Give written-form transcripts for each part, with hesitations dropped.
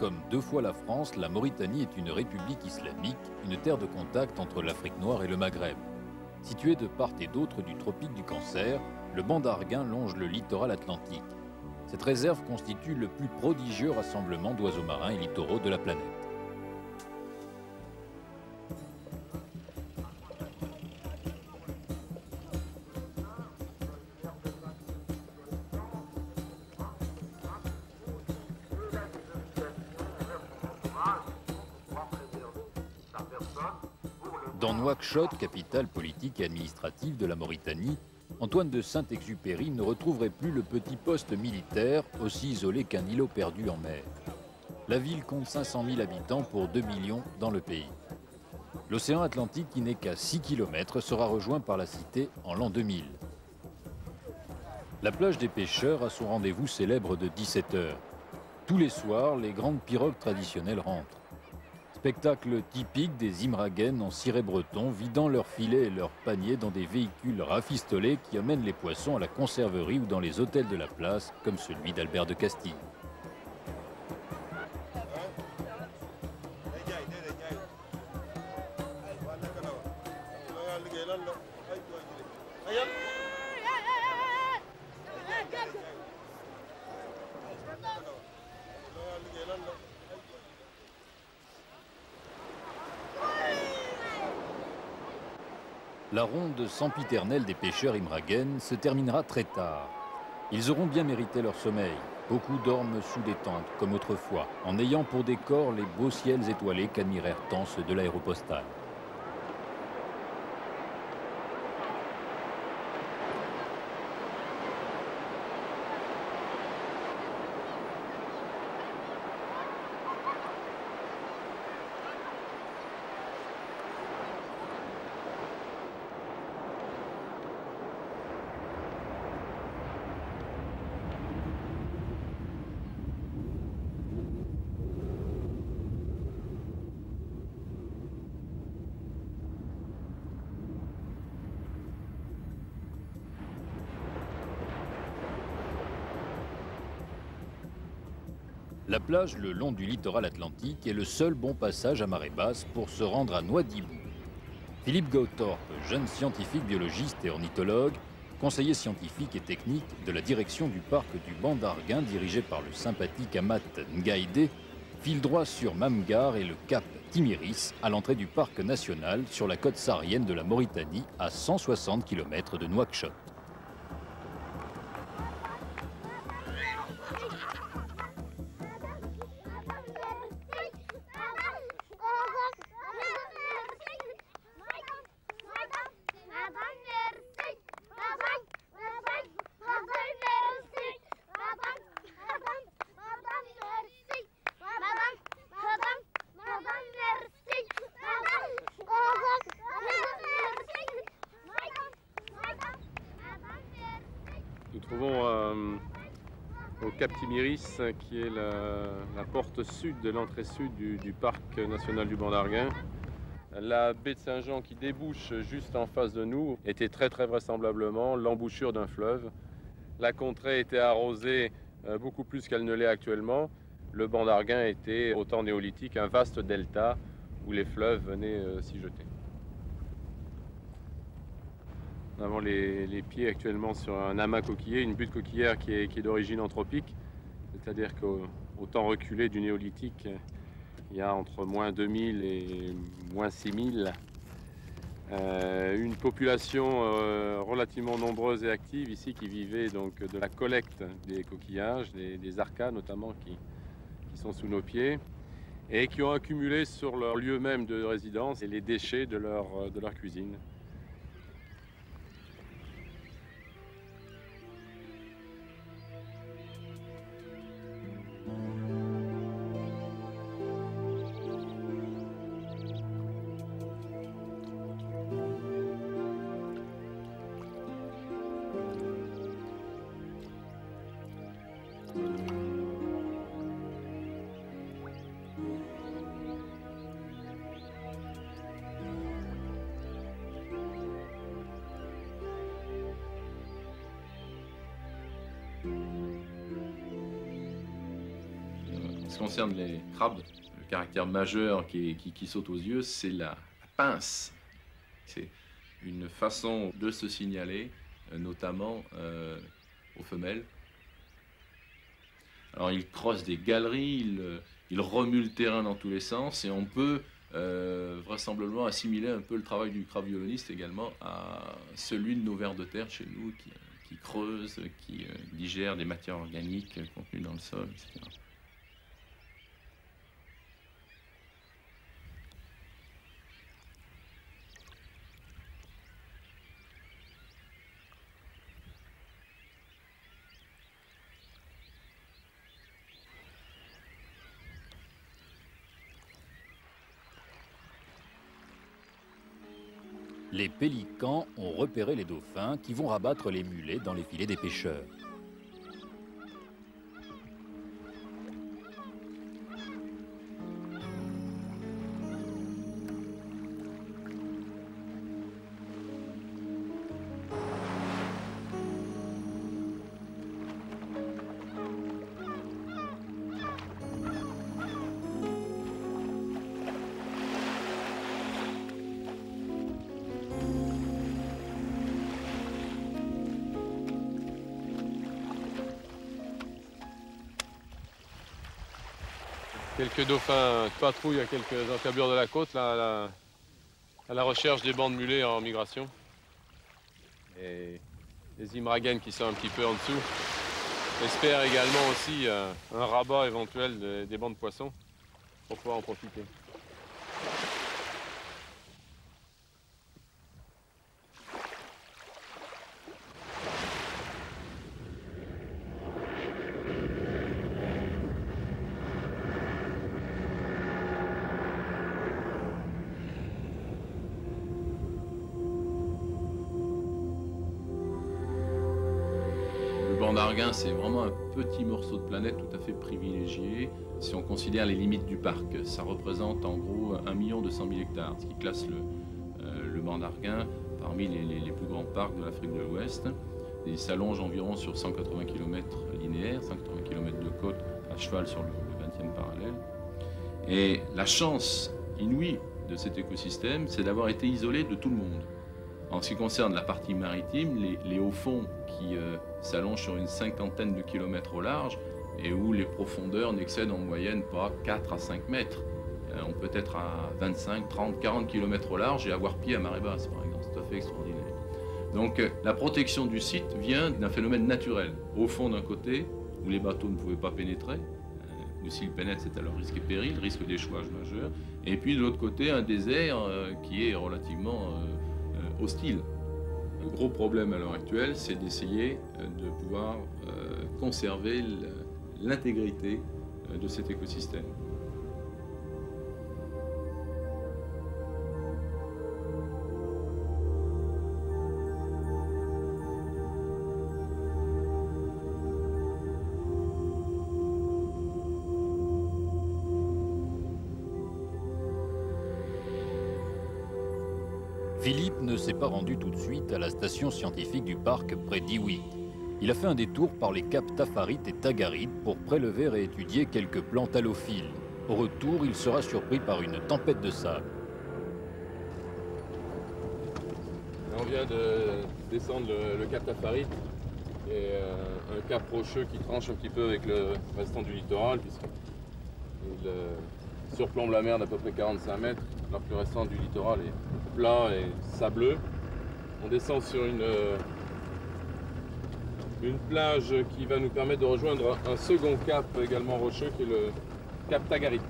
comme 2 fois la France, la Mauritanie est une république islamique, une terre de contact entre l'Afrique noire et le Maghreb. Située de part et d'autre du tropique du Cancer, le banc d'Arguin longe le littoral atlantique. Cette réserve constitue le plus prodigieux rassemblement d'oiseaux marins et littoraux de la planète. Dans Nouakchott, capitale politique et administrative de la Mauritanie, Antoine de Saint-Exupéry ne retrouverait plus le petit poste militaire, aussi isolé qu'un îlot perdu en mer. La ville compte 500 000 habitants pour 2 millions dans le pays. L'océan Atlantique, qui n'est qu'à 6 km, sera rejoint par la cité en l'an 2000. La plage des pêcheurs a son rendez-vous célèbre de 17 h. Tous les soirs, les grandes pirogues traditionnelles rentrent. Spectacle typique des Imraguènes en ciré breton, vidant leurs filets et leurs paniers dans des véhicules rafistolés qui amènent les poissons à la conserverie ou dans les hôtels de la place, comme celui d'Albert de Castille. La ronde sempiternelle des pêcheurs imraguènes se terminera très tard. Ils auront bien mérité leur sommeil. Beaucoup dorment sous des tentes, comme autrefois, en ayant pour décor les beaux ciels étoilés qu'admirèrent tant ceux de l'aéropostale. La plage le long du littoral atlantique est le seul bon passage à marée basse pour se rendre à Nouadhibou. Philippe Gauthorpe, jeune scientifique biologiste et ornithologue, conseiller scientifique et technique de la direction du parc du banc d'Arguin dirigé par le sympathique Amat Ngaïdé, file droit sur Mamgar et le cap Timiris à l'entrée du parc national sur la côte saharienne de la Mauritanie à 160 km de Nouakchott. Nous trouvons au cap Timiris, qui est la porte sud de l'entrée sud du parc national du banc d'Arguin. La baie de Saint-Jean qui débouche juste en face de nous était très vraisemblablement l'embouchure d'un fleuve. La contrée était arrosée beaucoup plus qu'elle ne l'est actuellement. Le banc d'Arguin était au temps néolithique un vaste delta où les fleuves venaient s'y jeter. Nous avons les pieds actuellement sur un amas coquillé, une butte coquillière qui est d'origine anthropique, c'est-à-dire qu'au temps reculé du néolithique, il y a entre moins 2000 et moins 6000, une population relativement nombreuse et active ici qui vivait donc de la collecte des coquillages, des arcas notamment qui sont sous nos pieds, et qui ont accumulé sur leur lieu même de résidence les déchets de leur cuisine. ce qui concerne les crabes, le caractère majeur qui saute aux yeux, c'est la pince. C'est une façon de se signaler, notamment aux femelles. Alors ils creusent des galeries, ils remuent le terrain dans tous les sens, et on peut vraisemblablement assimiler un peu le travail du crabe violoniste également à celui de nos vers de terre chez nous, qui creusent, qui digèrent des matières organiques contenues dans le sol, etc. Les pélicans ont repéré les dauphins qui vont rabattre les mulets dans les filets des pêcheurs. Quelques dauphins patrouillent à quelques encablures de la côte, là, à la recherche des bancs de mulets en migration. Et les imraguènes qui sont un petit peu en dessous espèrent également aussi un rabat éventuel des bancs de poissons pour pouvoir en profiter. Le banc d'Arguin, c'est vraiment un petit morceau de planète tout à fait privilégié si on considère les limites du parc. Ça représente en gros 1 200 000 hectares, ce qui classe le banc d'Arguin parmi les plus grands parcs de l'Afrique de l'Ouest. Il s'allonge environ sur 180 km linéaires, 180 km de côte à cheval sur le 20e parallèle. Et la chance inouïe de cet écosystème, c'est d'avoir été isolé de tout le monde. En ce qui concerne la partie maritime, les hauts fonds qui s'allongent sur une 50aine de kilomètres au large et où les profondeurs n'excèdent en moyenne pas 4 à 5 mètres. On peut être à 25, 30, 40 kilomètres au large et avoir pied à marée basse, par exemple. C'est tout à fait extraordinaire. Donc la protection du site vient d'un phénomène naturel. Au fond d'un côté, où les bateaux ne pouvaient pas pénétrer, ou s'ils pénètrent, c'est à leur risque et péril, risque d'échouage majeur. Et puis de l'autre côté, un désert qui est relativement hostile. Le gros problème à l'heure actuelle, c'est d'essayer de pouvoir conserver l'intégrité de cet écosystème. Philippe ne s'est pas rendu tout de suite à la station scientifique du parc près d'Iwit. Il a fait un détour par les caps Tafarit et Tagarit pour prélever et étudier quelques plantes halophiles. Au retour, il sera surpris par une tempête de sable. On vient de descendre le cap Tafarit, et un cap rocheux qui tranche un petit peu avec le restant du littoral, puisqu'il surplombe la mer d'à peu près 45 mètres, alors que le restant du littoral est plat et sableux. On descend sur une plage qui va nous permettre de rejoindre un second cap également rocheux qui est le cap Tagarit.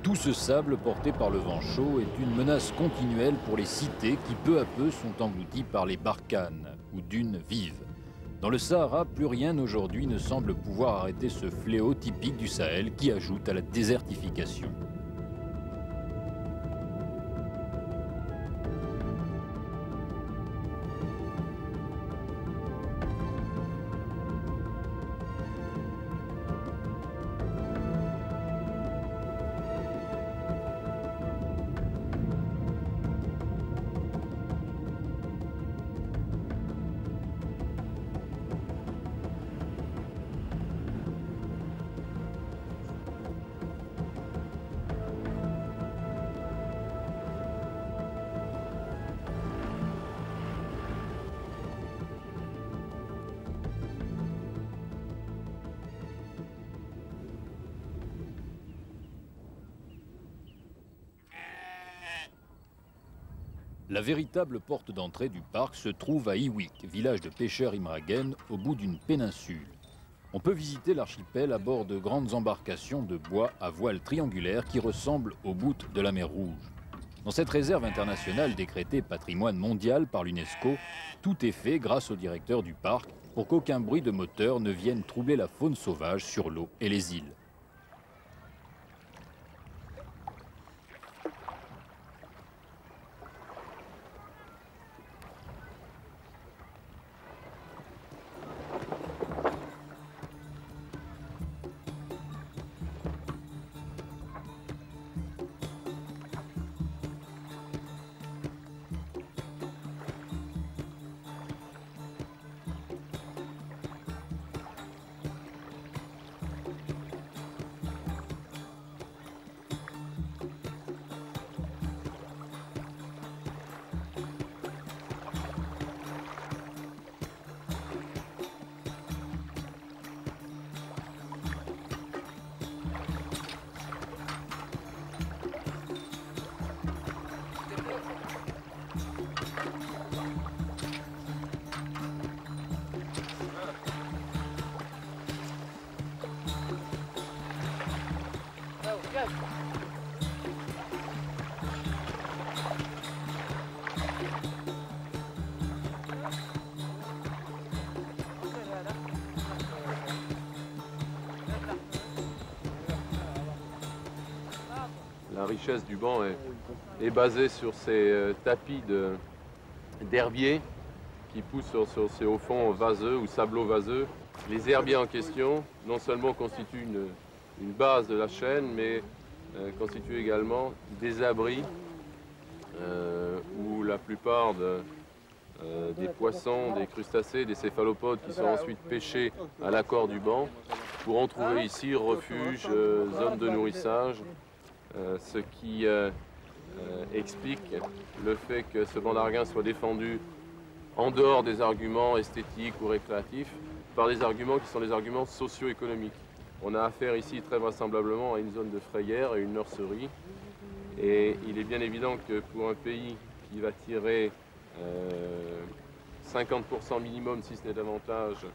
Tout ce sable porté par le vent chaud est une menace continuelle pour les cités qui peu à peu sont englouties par les barkhanes ou dunes vives. Dans le Sahara, plus rien aujourd'hui ne semble pouvoir arrêter ce fléau typique du Sahel qui ajoute à la désertification. La véritable porte d'entrée du parc se trouve à Iwik, village de pêcheurs imraguènes au bout d'une péninsule. On peut visiter l'archipel à bord de grandes embarcations de bois à voile triangulaire qui ressemblent aux boutes de la mer Rouge. Dans cette réserve internationale décrétée patrimoine mondial par l'UNESCO, tout est fait grâce au directeur du parc pour qu'aucun bruit de moteur ne vienne troubler la faune sauvage sur l'eau et les îles. La richesse du banc est basée sur ces tapis d'herbiers qui poussent sur ces hauts fonds vaseux ou sablo-vaseux. Les herbiers en question, non seulement constituent une base de la chaîne, mais constituent également des abris où la plupart des poissons, des crustacés, des céphalopodes qui sont ensuite pêchés à l'accord du banc pourront trouver ici refuge, zone de nourrissage, ce qui explique le fait que ce banc d'Arguin soit défendu en dehors des arguments esthétiques ou récréatifs, par des arguments qui sont des arguments socio-économiques. On a affaire ici très vraisemblablement à une zone de frayère et une nurserie. Et il est bien évident que pour un pays qui va tirer 50% minimum, si ce n'est davantage,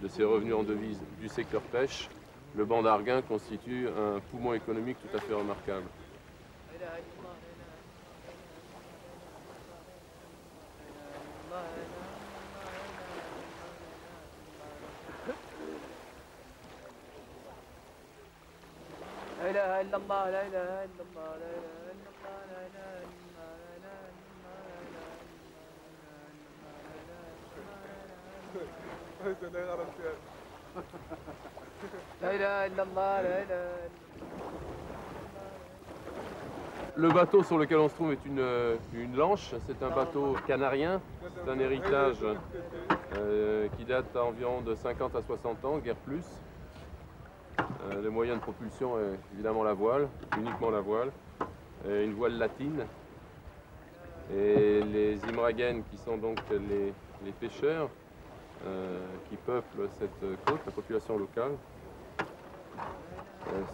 de ses revenus en devises du secteur pêche, le banc d'Arguin constitue un poumon économique tout à fait remarquable. Le bateau sur lequel on se trouve est une lanche, c'est un bateau canarien, c'est un héritage qui date environ de 50 à 60 ans, guère plus. Le moyen de propulsion est évidemment la voile, uniquement la voile, une voile latine. Et les Imraguènes, qui sont donc les pêcheurs qui peuplent cette côte, la population locale,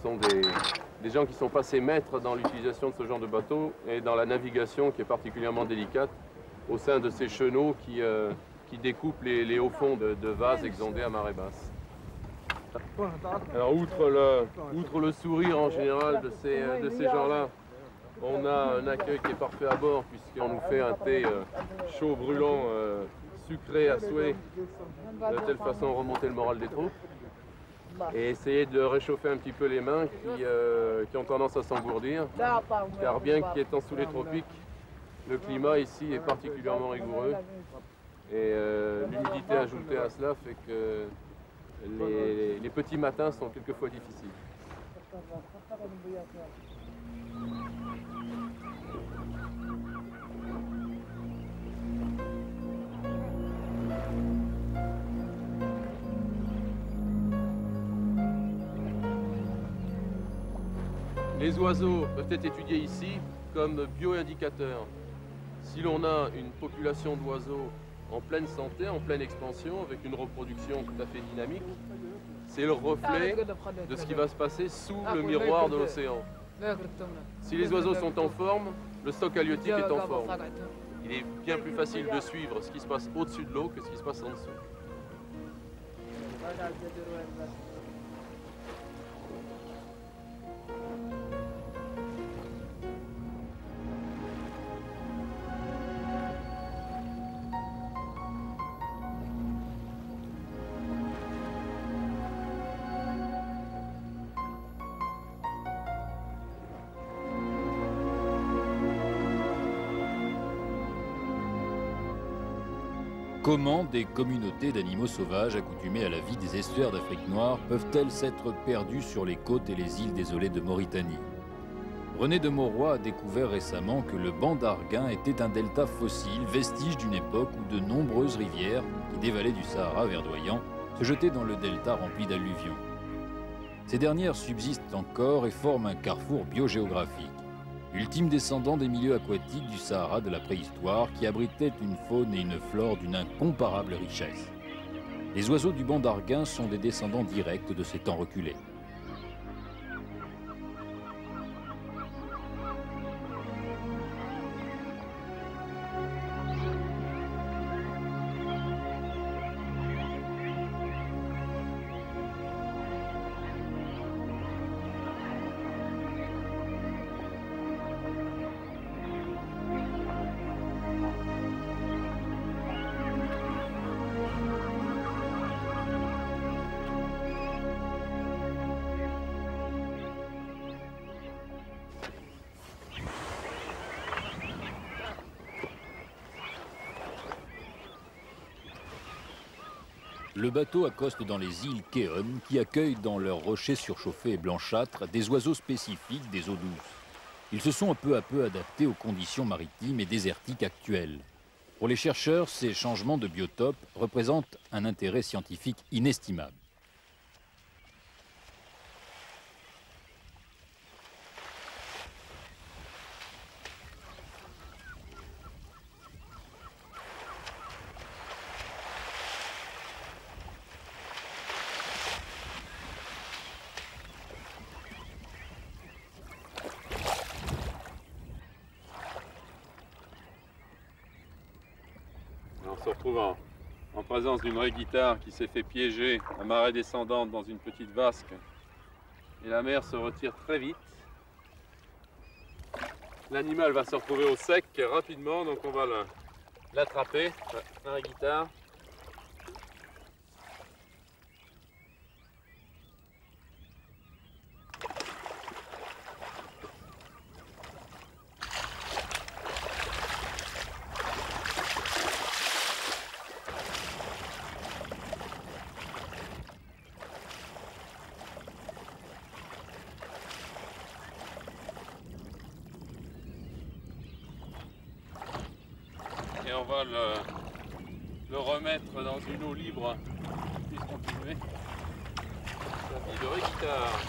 sont des gens qui sont passés maîtres dans l'utilisation de ce genre de bateau et dans la navigation qui est particulièrement délicate au sein de ces chenaux qui découpent les hauts fonds de vases exondés à marée basse. Alors outre le sourire en général de ces gens-là, on a un accueil qui est parfait à bord puisqu'on nous fait un thé chaud, brûlant, sucré à souhait, de telle façon à remonter le moral des troupes. Et essayer de réchauffer un petit peu les mains qui ont tendance à s'engourdir, car bien qu'étant sous les tropiques, le climat ici est particulièrement rigoureux et l'humidité ajoutée à cela fait que les petits matins sont quelquefois difficiles. Les oiseaux peuvent être étudiés ici comme bioindicateurs. Si l'on a une population d'oiseaux en pleine santé, en pleine expansion, avec une reproduction tout à fait dynamique, c'est le reflet de ce qui va se passer sous le miroir de l'océan. Si les oiseaux sont en forme, le stock halieutique est en forme. il est bien plus facile de suivre ce qui se passe au-dessus de l'eau que ce qui se passe en dessous. Comment des communautés d'animaux sauvages accoutumés à la vie des estuaires d'Afrique noire peuvent-elles s'être perdues sur les côtes et les îles désolées de Mauritanie? René de Mauroy a découvert récemment que le banc d'Arguin était un delta fossile, vestige d'une époque où de nombreuses rivières, qui dévalaient du Sahara verdoyant, se jetaient dans le delta rempli d'alluvions. Ces dernières subsistent encore et forment un carrefour biogéographique. Ultime descendant des milieux aquatiques du Sahara de la préhistoire qui abritaient une faune et une flore d'une incomparable richesse. Les oiseaux du banc d'Arguin sont des descendants directs de ces temps reculés. Le bateau accoste dans les îles Kéon qui accueillent dans leurs rochers surchauffés et blanchâtres des oiseaux spécifiques des eaux douces. Ils se sont peu à peu adaptés aux conditions maritimes et désertiques actuelles. Pour les chercheurs, ces changements de biotope représentent un intérêt scientifique inestimable. On se retrouve en présence d'une vraie guitare qui s'est fait piéger à marée descendante dans une petite vasque. Et la mer se retire très vite. L'animal va se retrouver au sec rapidement, donc on va l'attraper, la vraie guitare. Et on va le remettre dans une eau libre pour qu'il puisse continuer sa vie de vraie guitare.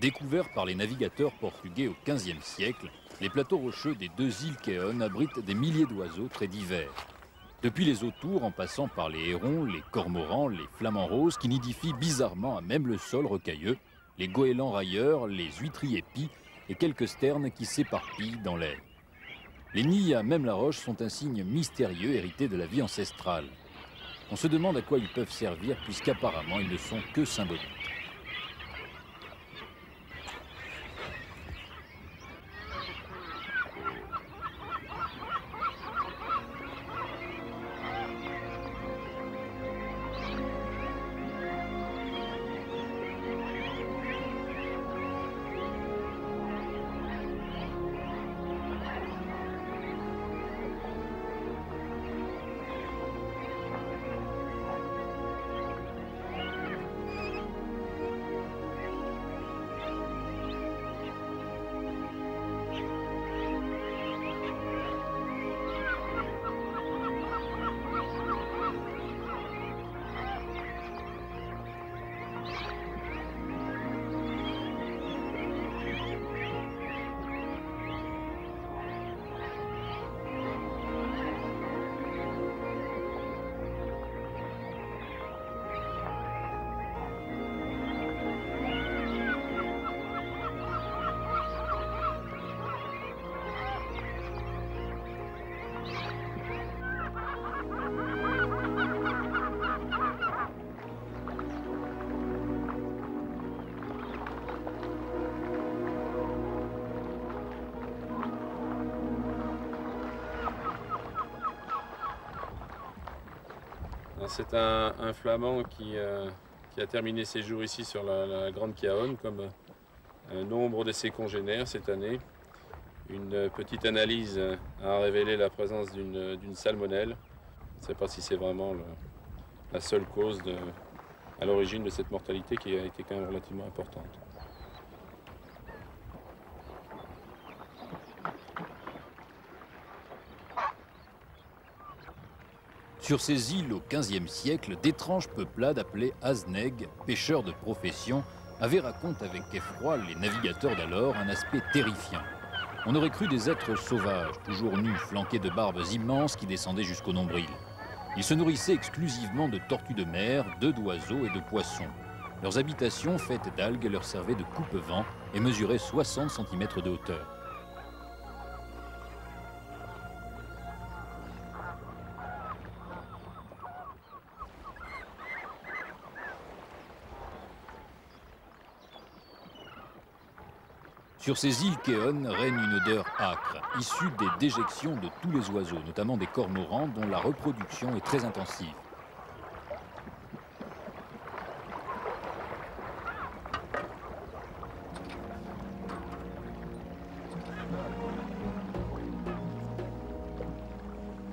Découverts par les navigateurs portugais au XVe siècle, les plateaux rocheux des deux îles Kéon abritent des milliers d'oiseaux très divers. Depuis les autours, en passant par les hérons, les cormorans, les flamants roses qui nidifient bizarrement à même le sol rocailleux, les goélands railleurs, les huîtriers épis et quelques sternes qui s'éparpillent dans l'air. Les nids à même la roche sont un signe mystérieux hérité de la vie ancestrale. On se demande à quoi ils peuvent servir puisqu'apparemment ils ne sont que symboliques. C'est un flamand qui a terminé ses jours ici sur la Grande Caonne, comme nombre de ses congénères cette année. Une petite analyse a révélé la présence d'une salmonelle. On ne sait pas si c'est vraiment la seule cause à l'origine de cette mortalité qui a été quand même relativement importante. Sur ces îles au XVe siècle, d'étranges peuplades appelées Azneg, pêcheurs de profession, avaient, raconté avec effroi les navigateurs d'alors, un aspect terrifiant. On aurait cru des êtres sauvages, toujours nus, flanqués de barbes immenses qui descendaient jusqu'au nombril. Ils se nourrissaient exclusivement de tortues de mer, d'œufs d'oiseaux et de poissons. Leurs habitations, faites d'algues, leur servaient de coupe-vent et mesuraient 60 cm de hauteur. Sur ces îles Kéonnes règne une odeur âcre, issue des déjections de tous les oiseaux, notamment des cormorans dont la reproduction est très intensive.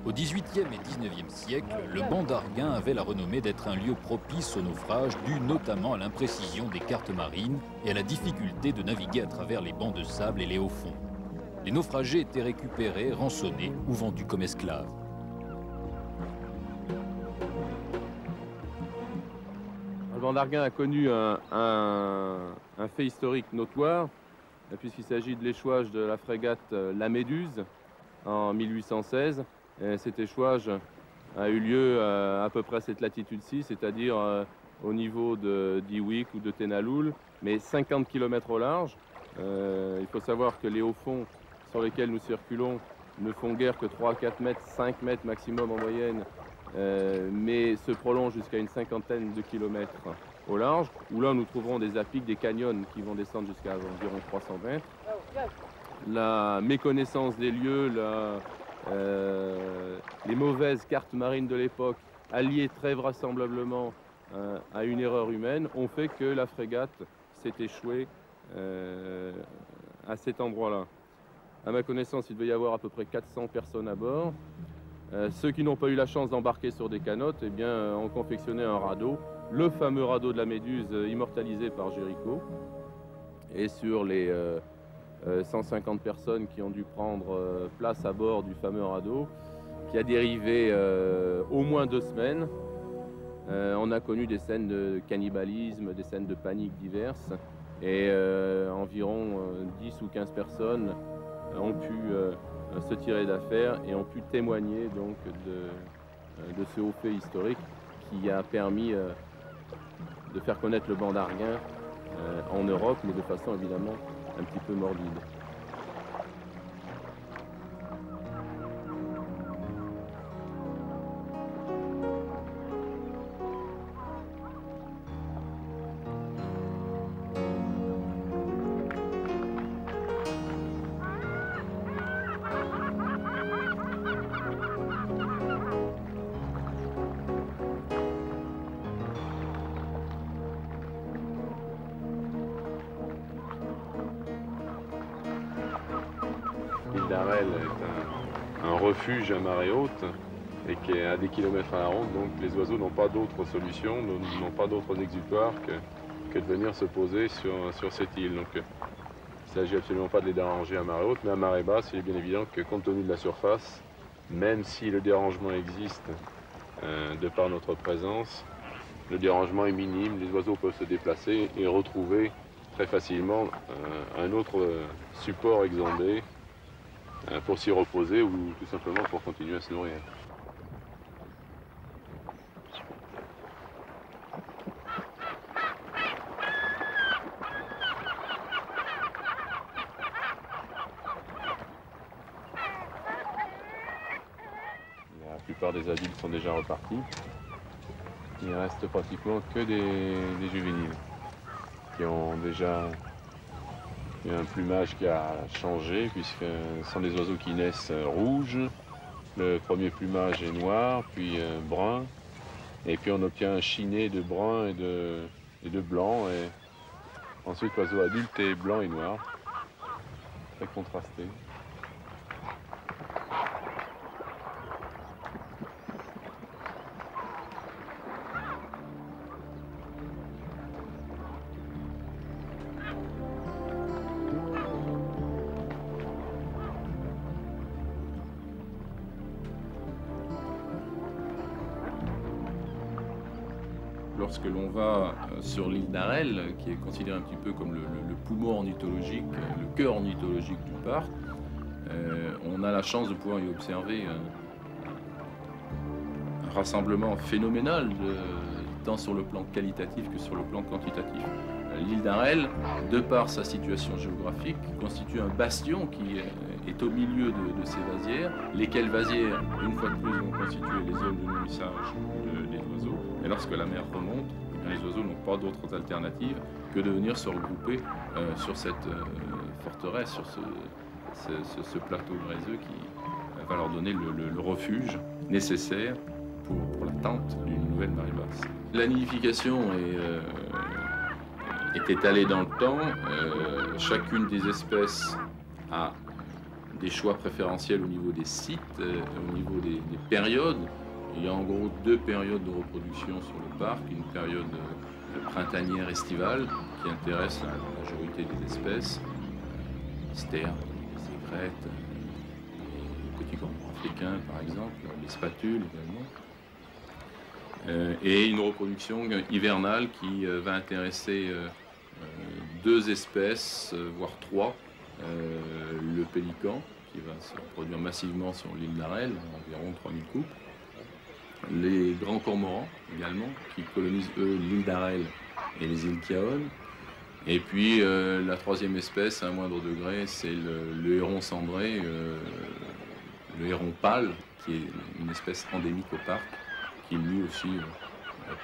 Au XVIIIe et XIXe siècle, le banc d'Arguin avait la renommée d'être un lieu propice au naufrage, dû notamment à l'imprécision des cartes marines et à la difficulté de naviguer à travers les bancs de sable et les hauts fonds. Les naufragés étaient récupérés, rançonnés ou vendus comme esclaves. Le banc d'Arguin a connu un fait historique notoire, puisqu'il s'agit de l'échouage de la frégate La Méduse en 1816. Cet échouage a eu lieu à peu près à cette latitude-ci, c'est-à-dire au niveau d'Iwik ou de Tenaloul, mais 50 km au large. Il faut savoir que les hauts fonds sur lesquels nous circulons ne font guère que 3 à 4 mètres, 5 mètres maximum en moyenne, mais se prolongent jusqu'à une cinquantaine de kilomètres au large, où là nous trouverons des apics, des canyons qui vont descendre jusqu'à environ 300 mètres. La méconnaissance des lieux, les mauvaises cartes marines de l'époque, alliées très vraisemblablement à une erreur humaine, ont fait que la frégate s'est échouée à cet endroit-là. À ma connaissance, il devait y avoir à peu près 400 personnes à bord. Ceux qui n'ont pas eu la chance d'embarquer sur des canottes, eh bien, ont confectionné un radeau, le fameux radeau de la Méduse immortalisé par Géricault. Et sur les 150 personnes qui ont dû prendre place à bord du fameux radeau, qui a dérivé au moins 2 semaines. On a connu des scènes de cannibalisme, des scènes de panique diverses, et environ 10 ou 15 personnes ont pu se tirer d'affaire et ont pu témoigner donc de ce haut fait historique qui a permis de faire connaître le banc d'Arguin en Europe, mais de façon évidemment un petit peu morbide. L'île d'Arelle est un refuge à marée haute et qui est à des kilomètres à la ronde, donc les oiseaux n'ont pas d'autre solution, n'ont pas d'autres exutoires que de venir se poser sur cette île. Donc, il ne s'agit absolument pas de les déranger à marée haute, mais à marée basse, il est bien évident que compte tenu de la surface, même si le dérangement existe de par notre présence, le dérangement est minime, les oiseaux peuvent se déplacer et retrouver très facilement un autre support exondé pour s'y reposer ou tout simplement pour continuer à se nourrir. La plupart des adultes sont déjà repartis. Il ne reste pratiquement que des juvéniles qui ont déjà un plumage qui a changé, puisque ce sont des oiseaux qui naissent rouges. Le premier plumage est noir, puis brun, Et puis on obtient un chiné de brun et de blanc. Et ensuite l'oiseau adulte est blanc et noir, très contrasté. Lorsque l'on va sur l'île d'Arrel, qui est considérée un petit peu comme le poumon ornithologique, le cœur ornithologique du parc, on a la chance de pouvoir y observer un rassemblement phénoménal, tant sur le plan qualitatif que sur le plan quantitatif. L'île d'Arrel, de par sa situation géographique, constitue un bastion qui est au milieu de ces vasières, lesquelles vasières, une fois de plus, vont constituer les zones de nourrissage des oiseaux. Et lorsque la mer remonte, les oiseaux n'ont pas d'autres alternatives que de venir se regrouper sur cette forteresse, sur ce plateau gréseux qui va leur donner le refuge nécessaire pour l'attente d'une nouvelle marée basse. La nidification est étalée dans le temps. Chacune des espèces a des choix préférentiels au niveau des sites, au niveau des périodes. Il y a en gros 2 périodes de reproduction sur le parc, une période printanière estivale qui intéresse la majorité des espèces, les sternes, les aigrettes, les petits cormorans africains par exemple, les spatules également, et une reproduction hivernale qui va intéresser 2 espèces, voire 3, le pélican qui va se reproduire massivement sur l'île d'Arrel, environ 3000 couples, les grands cormorans également, qui colonisent eux l'île d'Arrel et les îles Kiaon. Et puis la 3e espèce, à un moindre degré, c'est le héron cendré, le héron pâle, qui est une espèce endémique au parc, qui lui aussi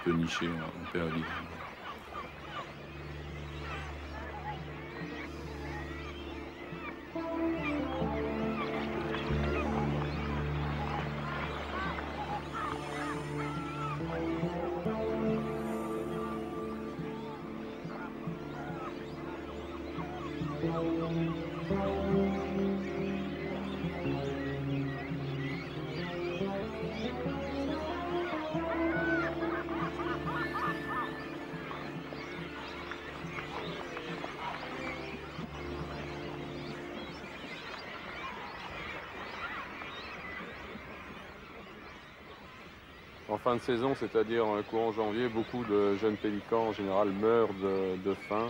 peut nicher en période hivernale. En fin de saison, c'est-à-dire courant janvier, beaucoup de jeunes pélicans en général meurent de faim,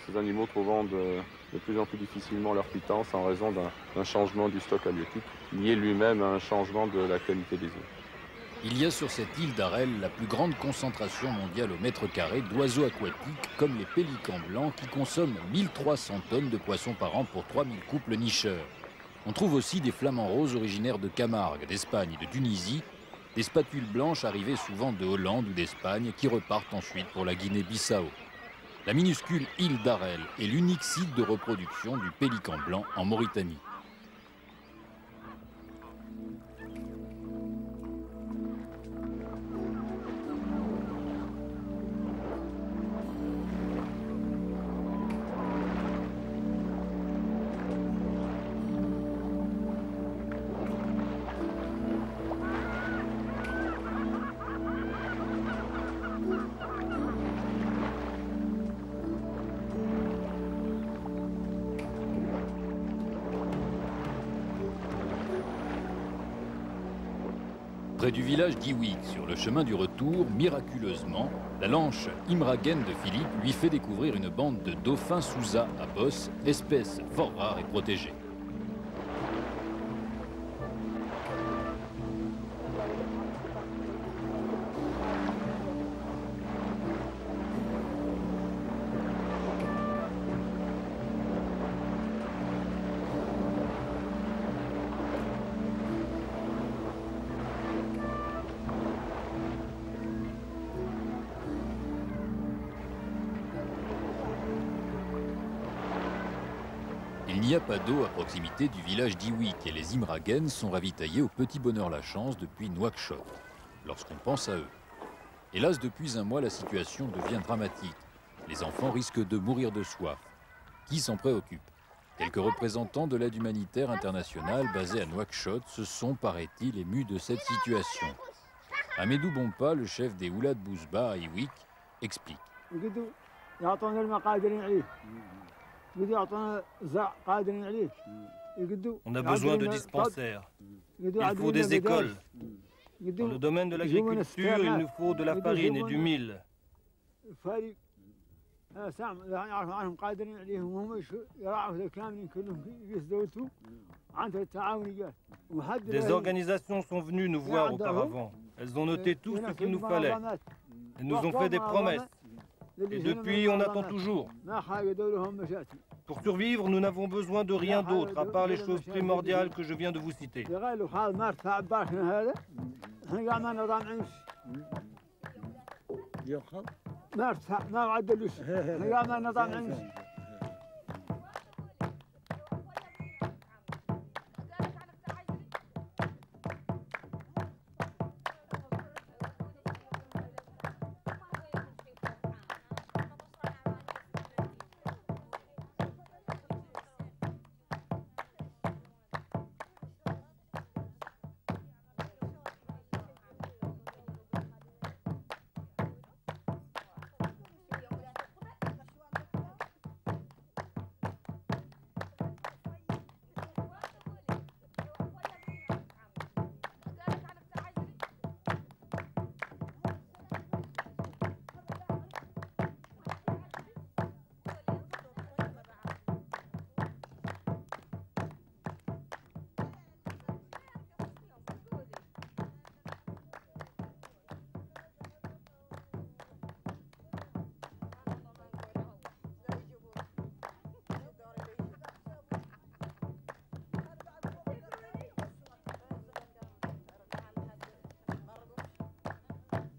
ces animaux trouvant de plus en plus difficilement leur pitance en raison d'un changement du stock halieutique, lié lui-même à un changement de la qualité des eaux. Il y a sur cette île d'Arrel la plus grande concentration mondiale au mètre carré d'oiseaux aquatiques comme les pélicans blancs qui consomment 1300 tonnes de poissons par an pour 3000 couples nicheurs. On trouve aussi des flamants roses originaires de Camargue, d'Espagne et de Tunisie, des spatules blanches arrivées souvent de Hollande ou d'Espagne qui repartent ensuite pour la Guinée-Bissau. La minuscule île d'Arrel est l'unique site de reproduction du pélican blanc en Mauritanie. Près du village d'Iwik, sur le chemin du retour, miraculeusement, la lanche Imragen de Philippe lui fait découvrir une bande de dauphins Souza à bosse, espèce fort rare et protégée. Il n'y a pas d'eau à proximité du village d'Iwik et les Imragen sont ravitaillés au Petit Bonheur la Chance depuis Nouakchott. Lorsqu'on pense à eux, Hélas, depuis un mois, la situation devient dramatique. Les enfants risquent de mourir de soif. Qui s'en préoccupe? Quelques représentants de l'aide humanitaire internationale basés à Nouakchott se sont, paraît-il, émus de cette situation. Amédou Bompa, le chef des Oulad Bouzba à Iwik, explique. On a besoin de dispensaires. Il faut des écoles. Dans le domaine de l'agriculture, il nous faut de la farine et du mil. Des organisations sont venues nous voir auparavant. Elles ont noté tout ce qu'il nous fallait. Elles nous ont fait des promesses. Et depuis, on attend toujours. Pour survivre, nous n'avons besoin de rien d'autre, à part les choses primordiales que je viens de vous citer.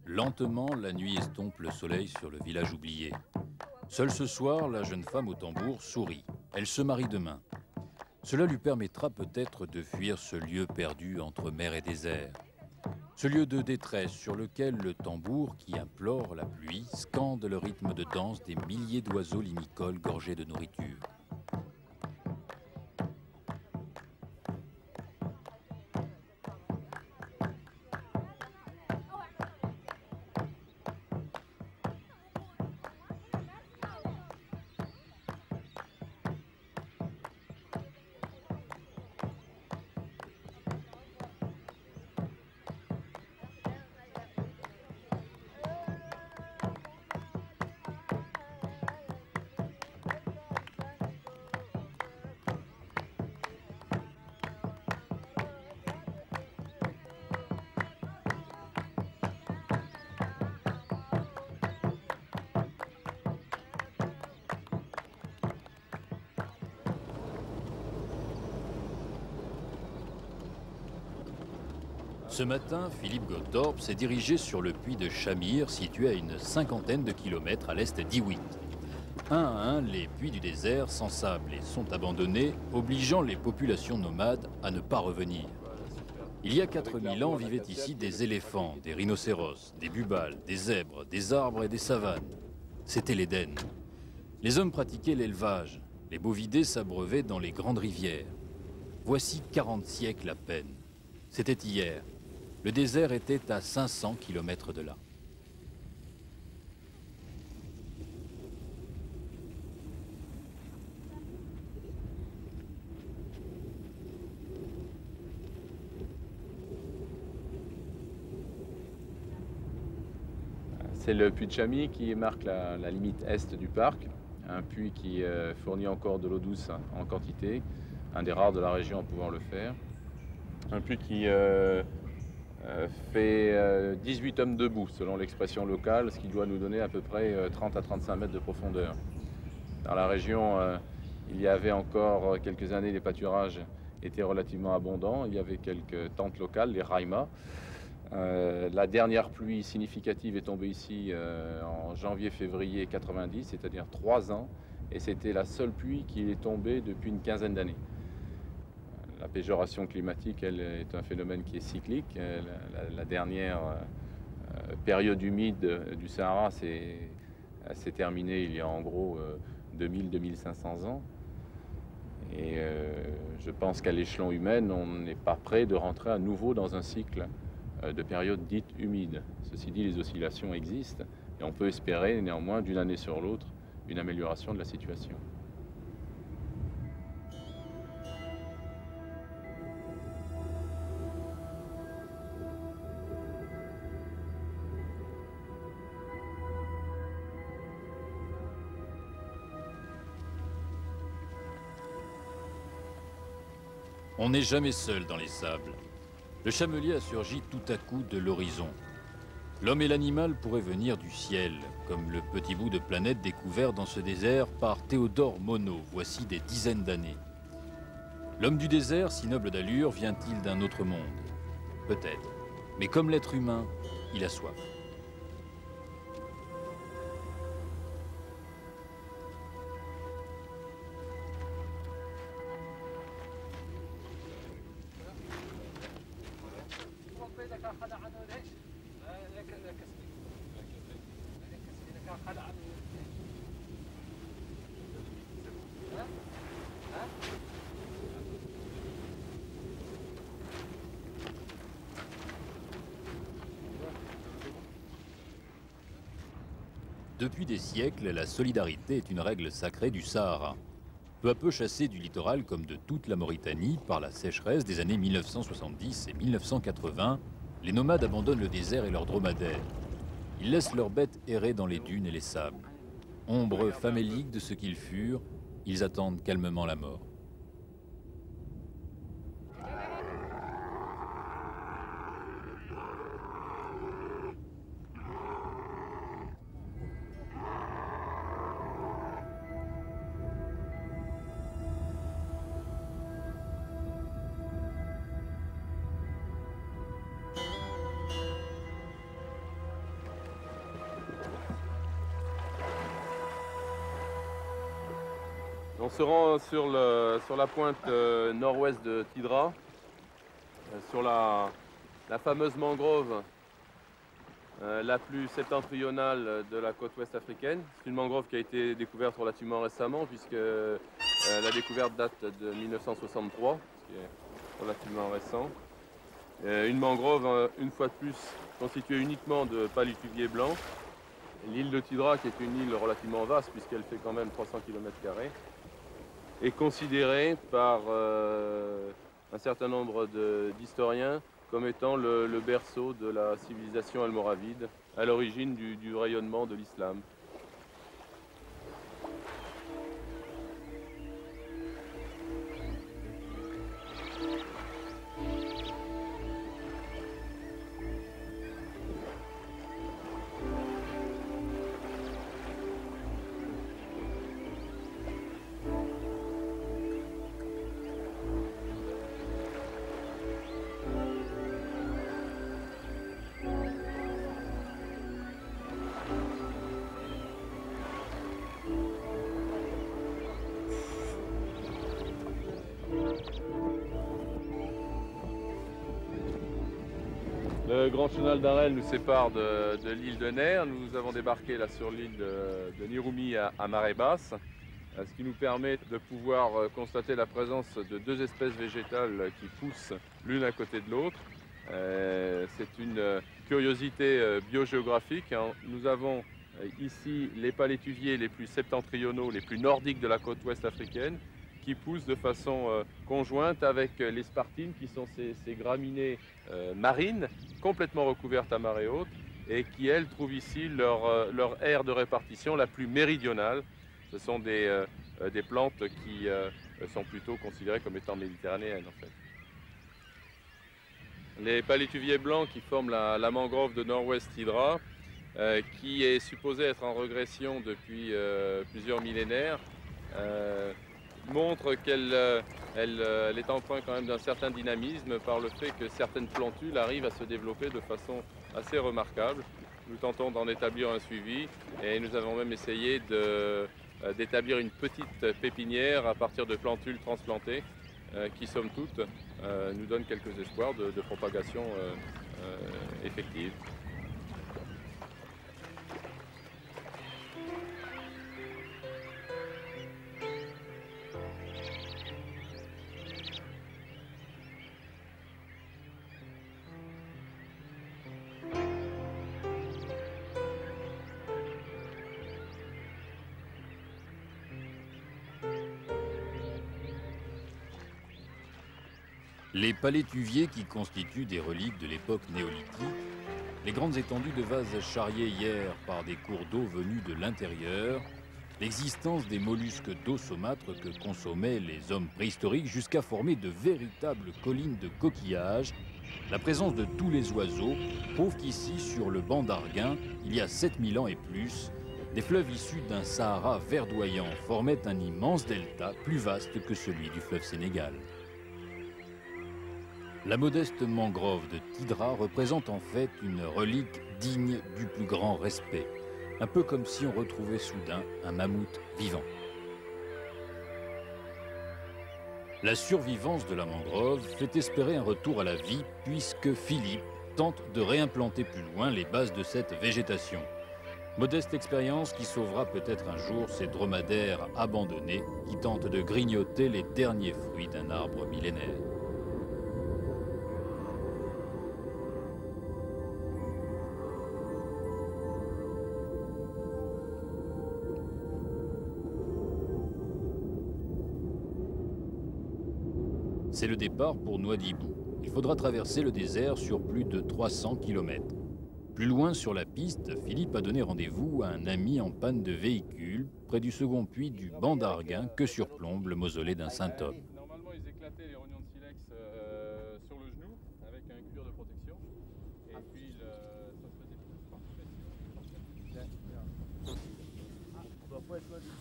Lentement, la nuit estompe le soleil sur le village oublié. Seule ce soir, la jeune femme au tambour sourit. Elle se marie demain. Cela lui permettra peut-être de fuir ce lieu perdu entre mer et désert. Ce lieu de détresse sur lequel le tambour, qui implore la pluie, scande le rythme de danse des milliers d'oiseaux limicoles gorgés de nourriture. Ce matin, Philippe Gottorp s'est dirigé sur le puits de Chamir, situé à une cinquantaine de kilomètres à l'est d'Iwit. Un à un, les puits du désert s'ensablent et sont abandonnés, obligeant les populations nomades à ne pas revenir. Il y a 4000 ans vivaient ici des éléphants, des rhinocéros, des bubales, des zèbres, des arbres et des savanes. C'était l'Éden. Les hommes pratiquaient l'élevage, les bovidés s'abreuvaient dans les grandes rivières. Voici 40 siècles à peine. C'était hier. Le désert était à 500 km de là. C'est le puits de Chamy qui marque la limite est du parc. Un puits qui fournit encore de l'eau douce en quantité, un des rares de la région à pouvoir le faire. Un puits qui fait 18 hommes debout, selon l'expression locale, ce qui doit nous donner à peu près 30 à 35 mètres de profondeur. Dans la région, il y avait encore quelques années, les pâturages étaient relativement abondants. Il y avait quelques tentes locales, les raïmas. La dernière pluie significative est tombée ici en janvier-février 90, c'est-à-dire 3 ans, et c'était la seule pluie qui est tombée depuis une quinzaine d'années. La péjoration climatique, elle, est un phénomène qui est cyclique. La dernière période humide du Sahara s'est terminée il y a en gros 2000-2500 ans. Et je pense qu'à l'échelon humain, on n'est pas prêt de rentrer à nouveau dans un cycle de période dite humide. Ceci dit, les oscillations existent et on peut espérer néanmoins d'une année sur l'autre une amélioration de la situation. On n'est jamais seul dans les sables. Le chamelier a surgi tout à coup de l'horizon. L'homme et l'animal pourraient venir du ciel, comme le petit bout de planète découvert dans ce désert par Théodore Monod, voici des dizaines d'années. L'homme du désert, si noble d'allure, vient-il d'un autre monde? Peut-être. Mais comme l'être humain, il a soif. Depuis des siècles, la solidarité est une règle sacrée du Sahara. Peu à peu chassés du littoral comme de toute la Mauritanie par la sécheresse des années 1970 et 1980, les nomades abandonnent le désert et leurs dromadaires. Ils laissent leurs bêtes errer dans les dunes et les sables. Ombre famélique de ce qu'ils furent, ils attendent calmement la mort. On se rend sur la pointe nord-ouest de Tidra, sur la fameuse mangrove la plus septentrionale de la côte ouest africaine. C'est une mangrove qui a été découverte relativement récemment, puisque la découverte date de 1963, ce qui est relativement récent. Une mangrove, une fois de plus, constituée uniquement de palétuviers blancs. L'île de Tidra, qui est une île relativement vaste, puisqu'elle fait quand même 300 km², est considéré par un certain nombre d'historiens comme étant le berceau de la civilisation almoravide, à l'origine du rayonnement de l'islam. Le grand chenal d'Arel nous sépare de l'île de Ner. Nous avons débarqué là sur l'île de Niroumi à marée basse, ce qui nous permet de pouvoir constater la présence de deux espèces végétales qui poussent l'une à côté de l'autre. C'est une curiosité biogéographique. Nous avons ici les palétuviers les plus septentrionaux, les plus nordiques de la côte ouest africaine, qui poussent de façon conjointe avec les spartines, qui sont ces graminées marines, complètement recouvertes à marée haute, et qui, elles, trouvent ici leur aire de répartition la plus méridionale. Ce sont des plantes qui sont plutôt considérées comme étant méditerranéennes, en fait. Les palétuviers blancs qui forment la mangrove de Nord-Ouest Tidra, qui est supposée être en régression depuis plusieurs millénaires, montre qu'elle est empreinte quand même d'un certain dynamisme par le fait que certaines plantules arrivent à se développer de façon assez remarquable. Nous tentons d'en établir un suivi et nous avons même essayé d'établir une petite pépinière à partir de plantules transplantées qui, somme toute, nous donnent quelques espoirs de propagation effective. Les palétuviers qui constituent des reliques de l'époque néolithique, les grandes étendues de vases charriés hier par des cours d'eau venus de l'intérieur, l'existence des mollusques d'eau saumâtre que consommaient les hommes préhistoriques jusqu'à former de véritables collines de coquillages, la présence de tous les oiseaux prouve qu'ici, sur le banc d'Arguin, il y a 7000 ans et plus, des fleuves issus d'un Sahara verdoyant formaient un immense delta plus vaste que celui du fleuve Sénégal. La modeste mangrove de Tidra représente en fait une relique digne du plus grand respect, un peu comme si on retrouvait soudain un mammouth vivant. La survivance de la mangrove fait espérer un retour à la vie puisque Philippe tente de réimplanter plus loin les bases de cette végétation. Modeste expérience qui sauvera peut-être un jour ces dromadaires abandonnés qui tentent de grignoter les derniers fruits d'un arbre millénaire. C'est le départ pour Nouadhibou. Il faudra traverser le désert sur plus de 300 km. Plus loin sur la piste, Philippe a donné rendez-vous à un ami en panne de véhicule près du second puits du banc d'Arguin que surplombe le mausolée d'un saint homme. Normalement, ils éclataient les rognons de silex sur le genou avec un cuir de protection. Et puis, ça se faisait par pression. On doit pas être loin du tout.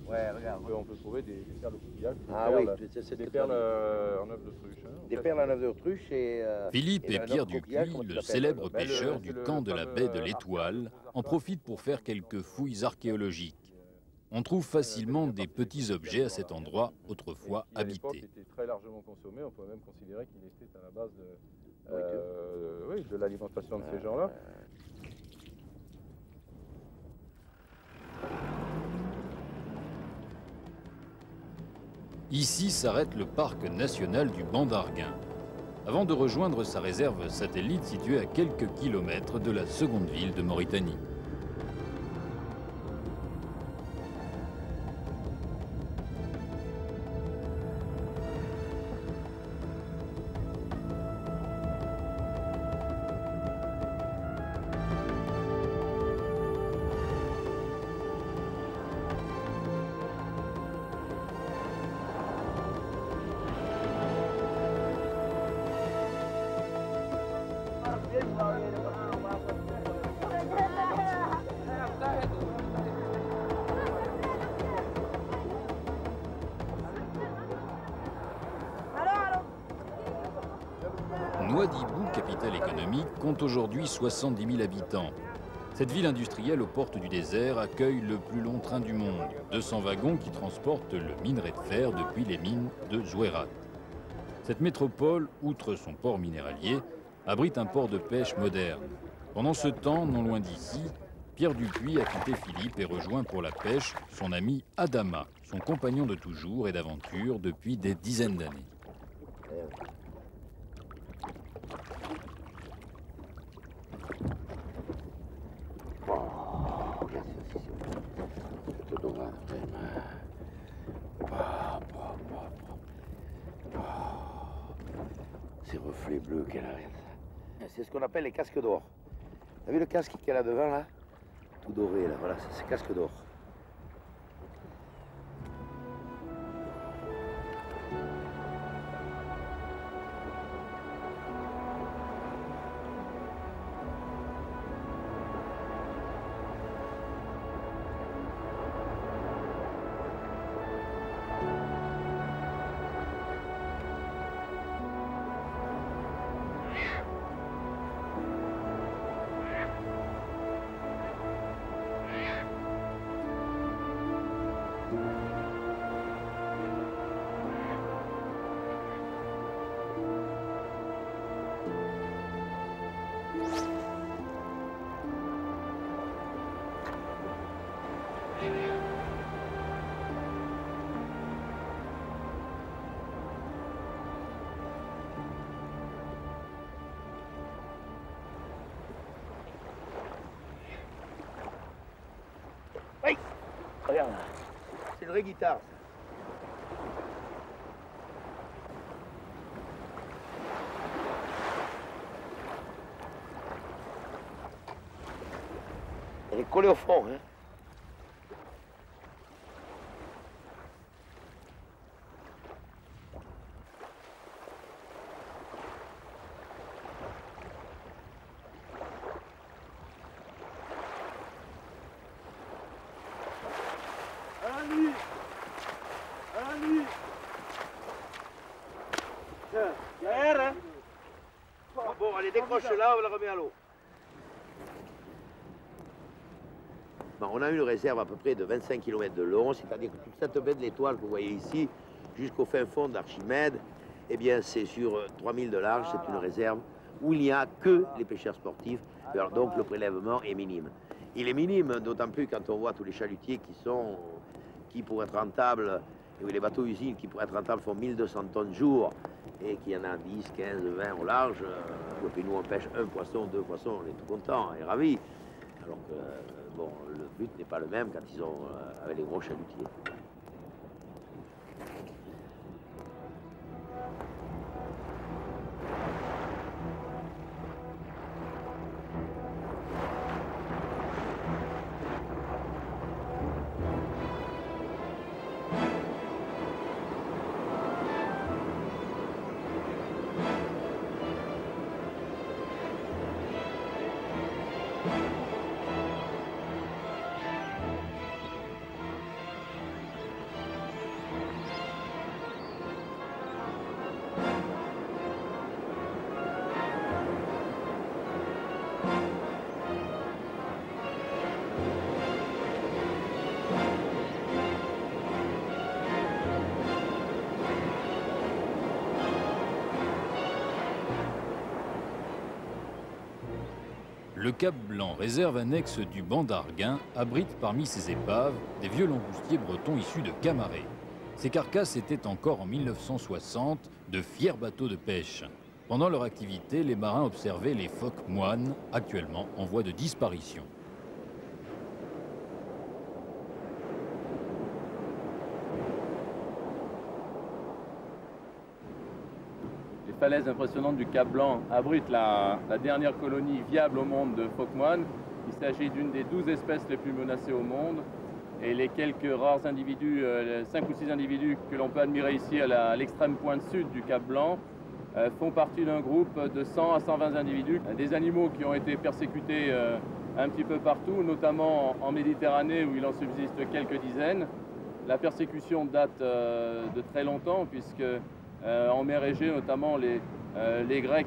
Ouais, regarde. On peut trouver des perles de coquillage. Ah oui, des perles en œuf d'autruche. Des perles en œuf d'autruche et... Philippe et Pierre Dupuis, le célèbre pêcheur du camp de la baie de l'Étoile, en profitent pour faire quelques fouilles archéologiques. On trouve facilement des petits objets à cet endroit autrefois habité. Il était très largement consommé, on peut même considérer qu'il était à la base de l'alimentation de ces gens-là. Ici s'arrête le parc national du banc d'Arguin, avant de rejoindre sa réserve satellite située à quelques kilomètres de la seconde ville de Mauritanie. Nouadhibou, capitale économique, compte aujourd'hui 70 000 habitants. Cette ville industrielle aux portes du désert accueille le plus long train du monde, 200 wagons qui transportent le minerai de fer depuis les mines de Zouérat. Cette métropole, outre son port minéralier, abrite un port de pêche moderne. Pendant ce temps, non loin d'ici, Pierre Dupuis a quitté Philippe et rejoint pour la pêche son ami Adama, son compagnon de toujours et d'aventure depuis des dizaines d'années. Ces reflets bleus qu'elle a. C'est ce qu'on appelle les casques d'or. T'as vu le casque qu'elle a devant là? Tout doré là, voilà, c'est casque d'or. Regarde là. C'est une vraie guitare. Elle est collée au fond, hein. Bon, allez, décroche là, on la remet à l'eau. Bon, on a une réserve à peu près de 25 km de long, c'est-à-dire que toute cette baie de l'Étoile que vous voyez ici, jusqu'au fin fond d'Archimède, eh bien, c'est sur 3000 de large, c'est une réserve où il n'y a que les pêcheurs sportifs, alors donc le prélèvement est minime. Il est minime, d'autant plus quand on voit tous les chalutiers qui pour être rentables, et les bateaux-usines qui pour être rentables font 1200 tonnes jour, et qu'il y en a 10, 15, 20 au large, et puis nous on pêche un poisson, deux poissons, on est tout content et ravis. Alors que, bon, le but n'est pas le même quand ils sont avec les gros chalutiers. Le Cap Blanc, réserve annexe du banc d'Arguin, abrite parmi ses épaves des vieux langoustiers bretons issus de Camaret. Ces carcasses étaient encore en 1960 de fiers bateaux de pêche. Pendant leur activité, les marins observaient les phoques moines, actuellement en voie de disparition. Les falaises impressionnantes du Cap Blanc abritent la dernière colonie viable au monde de phoques moines. Il s'agit d'une des 12 espèces les plus menacées au monde. Et les quelques rares individus, 5 ou 6 individus que l'on peut admirer ici à l'extrême pointe sud du Cap Blanc, font partie d'un groupe de 100 à 120 individus. Des animaux qui ont été persécutés un petit peu partout, notamment en Méditerranée où il en subsiste quelques dizaines. La persécution date de très longtemps puisque en mer Égée, notamment, les Grecs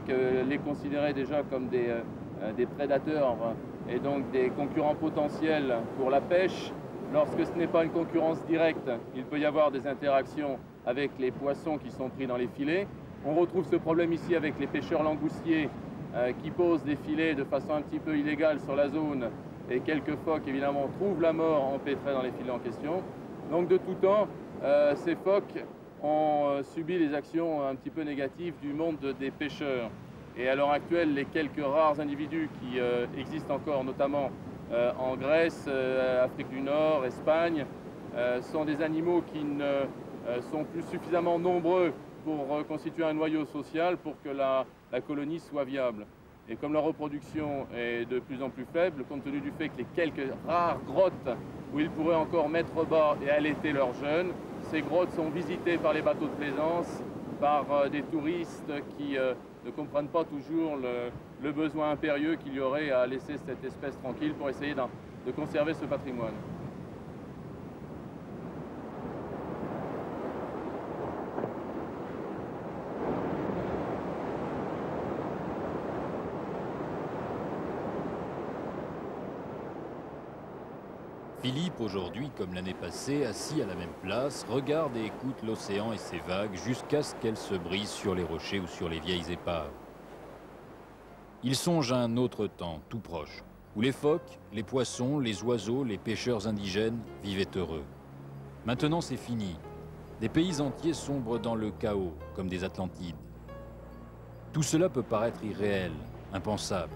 les considéraient déjà comme des prédateurs et donc des concurrents potentiels pour la pêche. Lorsque ce n'est pas une concurrence directe, il peut y avoir des interactions avec les poissons qui sont pris dans les filets. On retrouve ce problème ici avec les pêcheurs langoustiers qui posent des filets de façon un petit peu illégale sur la zone et quelques phoques, évidemment, trouvent la mort empêtrés dans les filets en question. Donc, de tout temps, ces phoques ont subi les actions un petit peu négatives du monde des pêcheurs. Et à l'heure actuelle, les quelques rares individus qui existent encore, notamment en Grèce, Afrique du Nord, Espagne, sont des animaux qui ne sont plus suffisamment nombreux pour constituer un noyau social pour que la colonie soit viable. Et comme la reproduction est de plus en plus faible, compte tenu du fait que les quelques rares grottes où ils pourraient encore mettre bas et allaiter leurs jeunes, ces grottes sont visitées par les bateaux de plaisance, par des touristes qui ne comprennent pas toujours le besoin impérieux qu'il y aurait à laisser cette espèce tranquille pour essayer de conserver ce patrimoine. Philippe, aujourd'hui comme l'année passée, assis à la même place, regarde et écoute l'océan et ses vagues jusqu'à ce qu'elles se brisent sur les rochers ou sur les vieilles épaves. Il songe à un autre temps, tout proche, où les phoques, les poissons, les oiseaux, les pêcheurs indigènes vivaient heureux. Maintenant c'est fini. Des pays entiers sombrent dans le chaos, comme des Atlantides. Tout cela peut paraître irréel, impensable.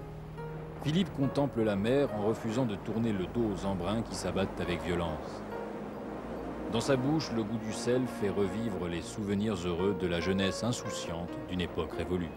Philippe contemple la mer en refusant de tourner le dos aux embruns qui s'abattent avec violence. Dans sa bouche, le goût du sel fait revivre les souvenirs heureux de la jeunesse insouciante d'une époque révolue.